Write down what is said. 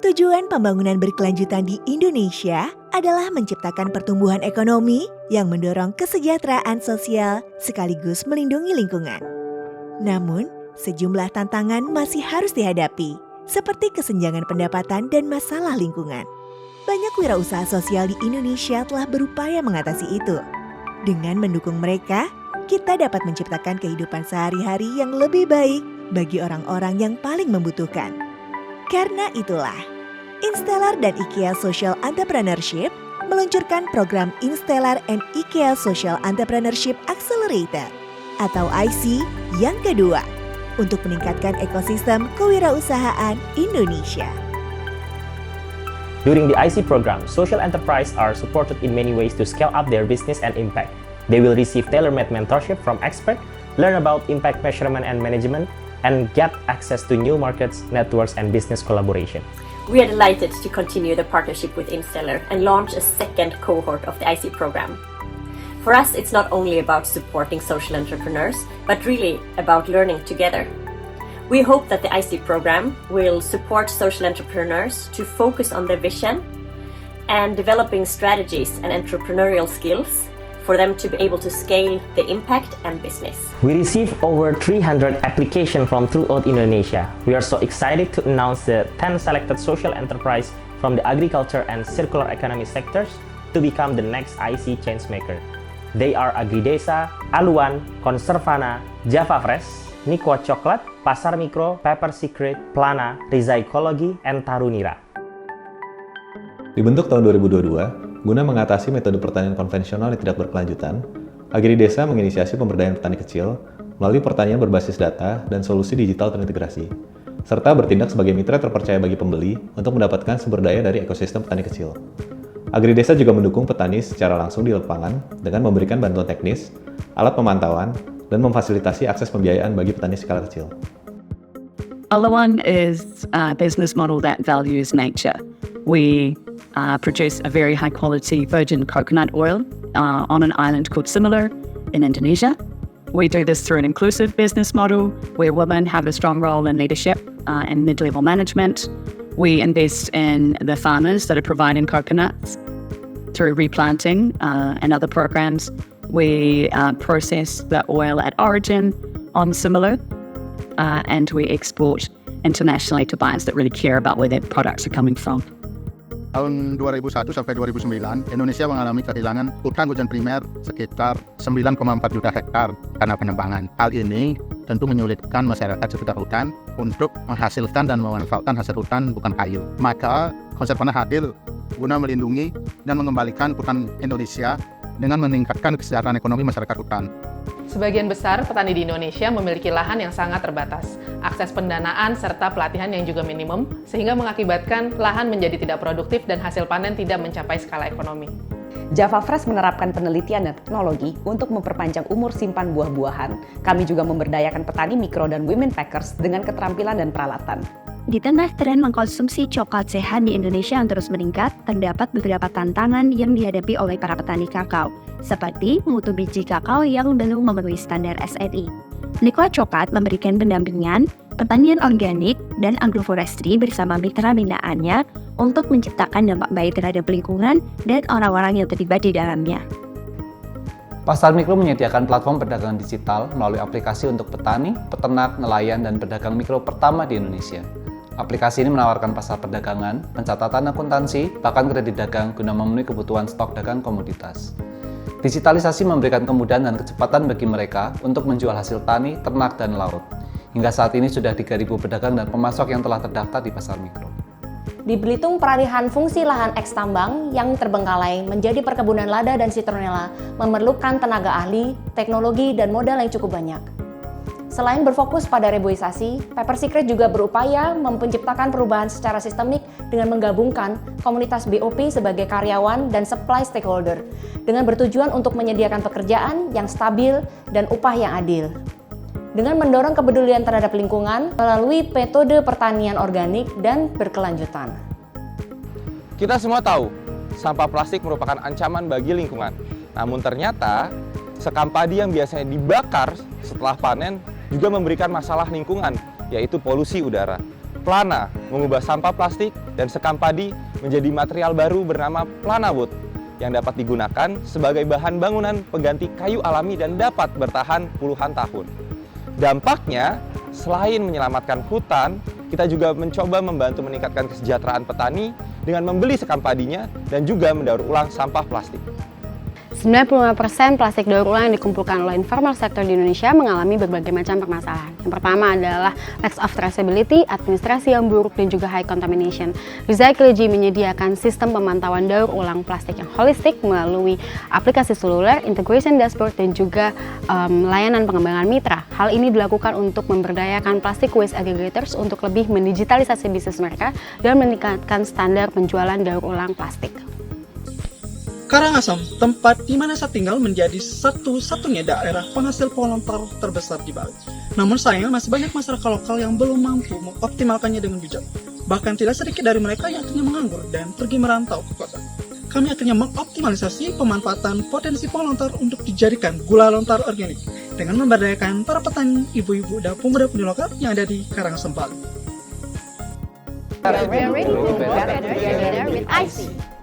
Tujuan pembangunan berkelanjutan di Indonesia adalah menciptakan pertumbuhan ekonomi yang mendorong kesejahteraan sosial sekaligus melindungi lingkungan. Namun, sejumlah tantangan masih harus dihadapi, seperti kesenjangan pendapatan dan masalah lingkungan. Banyak wirausaha sosial di Indonesia telah berupaya mengatasi itu. Dengan mendukung mereka, kita dapat menciptakan kehidupan sehari-hari yang lebih baik bagi orang-orang yang paling membutuhkan. Karena itulah, Instellar dan IKEA Social Entrepreneurship meluncurkan program Instellar and IKEA Social Entrepreneurship Accelerator atau IC yang kedua untuk meningkatkan ekosistem kewirausahaan Indonesia. During the IC program, social enterprise are supported in many ways to scale up their business and impact. They will receive tailor-made mentorship from experts, learn about impact measurement and management, and get access to new markets, networks, and business collaboration. We are delighted to continue the partnership with Instellar and launch a second cohort of the IC program. For us, it's not only about supporting social entrepreneurs, but really about learning together. We hope that the IC program will support social entrepreneurs to focus on their vision and developing strategies and entrepreneurial skills for them to be able to scale the impact and business. We received over 300 applications from throughout Indonesia. We are so excited to announce the 10 selected social enterprise from the agriculture and circular economy sectors to become the next IC changemaker. They are Agridesa, Aluan, Conservana, Java Fresh, Nikwa Coklat, Pasar Mikro, Paper Secret, Plana, Riza Ekologi, and Tarunira. Dibentuk tahun 2022, guna mengatasi metode pertanian konvensional yang tidak berkelanjutan, Agridesa menginisiasi pemberdayaan petani kecil melalui pertanian berbasis data dan solusi digital terintegrasi, serta bertindak sebagai mitra terpercaya bagi pembeli untuk mendapatkan sumber daya dari ekosistem petani kecil. Agridesa juga mendukung petani secara langsung di lapangan dengan memberikan bantuan teknis, alat pemantauan, dan memfasilitasi akses pembiayaan bagi petani skala kecil. Aluan is a business model that values nature. We produce a very high quality virgin coconut oil on an island called Similar in Indonesia. We do this through an inclusive business model where women have a strong role in leadership and mid-level management. We invest in the farmers that are providing coconuts through replanting and other programs. We process the oil at origin on Similar and we export internationally to buyers that really care about where their products are coming from. Tahun 2001 sampai 2009, Indonesia mengalami kehilangan hutan hujan primer sekitar 9,4 juta hektar karena penebangan. Hal ini tentu menyulitkan masyarakat sekitar hutan untuk menghasilkan dan memanfaatkan hasil hutan bukan kayu. Maka Conservana hadir guna melindungi dan mengembalikan hutan Indonesia dengan meningkatkan kesejahteraan ekonomi masyarakat hutan. Sebagian besar petani di Indonesia memiliki lahan yang sangat terbatas, akses pendanaan serta pelatihan yang juga minimum, sehingga mengakibatkan lahan menjadi tidak produktif dan hasil panen tidak mencapai skala ekonomi. Java Fresh menerapkan penelitian dan teknologi untuk memperpanjang umur simpan buah-buahan. Kami juga memberdayakan petani mikro dan women packers dengan keterampilan dan peralatan. Di tengah tren mengkonsumsi coklat sehat di Indonesia yang terus meningkat, terdapat beberapa tantangan yang dihadapi oleh para petani kakao, seperti mutu biji kakao yang belum memenuhi standar SNI. Nikwa Coklat memberikan pendampingan, pertanian organik, dan agroforestry bersama mitra binaannya untuk menciptakan dampak baik terhadap lingkungan dan orang-orang yang terlibat di dalamnya. Pasar Mikro menyediakan platform perdagangan digital melalui aplikasi untuk petani, peternak, nelayan, dan pedagang mikro pertama di Indonesia. Aplikasi ini menawarkan pasar perdagangan, pencatatan akuntansi, bahkan kredit dagang guna memenuhi kebutuhan stok dagang komoditas. Digitalisasi memberikan kemudahan dan kecepatan bagi mereka untuk menjual hasil tani, ternak, dan laut. Hingga saat ini sudah 3.000 pedagang dan pemasok yang telah terdaftar di Pasar Mikro. Di Belitung, peralihan fungsi lahan eks tambang yang terbengkalai menjadi perkebunan lada dan citronella memerlukan tenaga ahli, teknologi, dan modal yang cukup banyak. Selain berfokus pada reboisasi, Paper Secret juga berupaya menciptakan perubahan secara sistemik dengan menggabungkan komunitas BOP sebagai karyawan dan supply stakeholder dengan bertujuan untuk menyediakan pekerjaan yang stabil dan upah yang adil. Dengan mendorong kepedulian terhadap lingkungan melalui metode pertanian organik dan berkelanjutan. Kita semua tahu, sampah plastik merupakan ancaman bagi lingkungan. Namun ternyata, sekam padi yang biasanya dibakar setelah panen juga memberikan masalah lingkungan, yaitu polusi udara. Plana mengubah sampah plastik dan sekam padi menjadi material baru bernama Planawood yang dapat digunakan sebagai bahan bangunan pengganti kayu alami dan dapat bertahan puluhan tahun. Dampaknya, selain menyelamatkan hutan, kita juga mencoba membantu meningkatkan kesejahteraan petani dengan membeli sekam padinya dan juga mendaur ulang sampah plastik. 95% plastik daur ulang yang dikumpulkan oleh informal sector di Indonesia mengalami berbagai macam permasalahan. Yang pertama adalah lack of traceability, administrasi yang buruk, dan juga high contamination. Recyclegy menyediakan sistem pemantauan daur ulang plastik yang holistik melalui aplikasi seluler, integration dashboard, dan juga layanan pengembangan mitra. Hal ini dilakukan untuk memberdayakan plastic waste aggregators untuk lebih mendigitalisasi bisnis mereka dan meningkatkan standar penjualan daur ulang plastik. Karangasem, tempat di mana saya tinggal, menjadi satu-satunya daerah penghasil pohon lontar terbesar di Bali. Namun sayangnya masih banyak masyarakat lokal yang belum mampu mengoptimalkannya dengan bijak. Bahkan tidak sedikit dari mereka yang akhirnya menganggur dan pergi merantau ke kota. Kami akhirnya mengoptimalisasi pemanfaatan potensi pohon lontar untuk dijadikan gula lontar organik dengan memberdayakan para petani, ibu-ibu, dan pemuda-pemudi lokal yang ada di Karangasem, Bali. We are ready to work together with IC.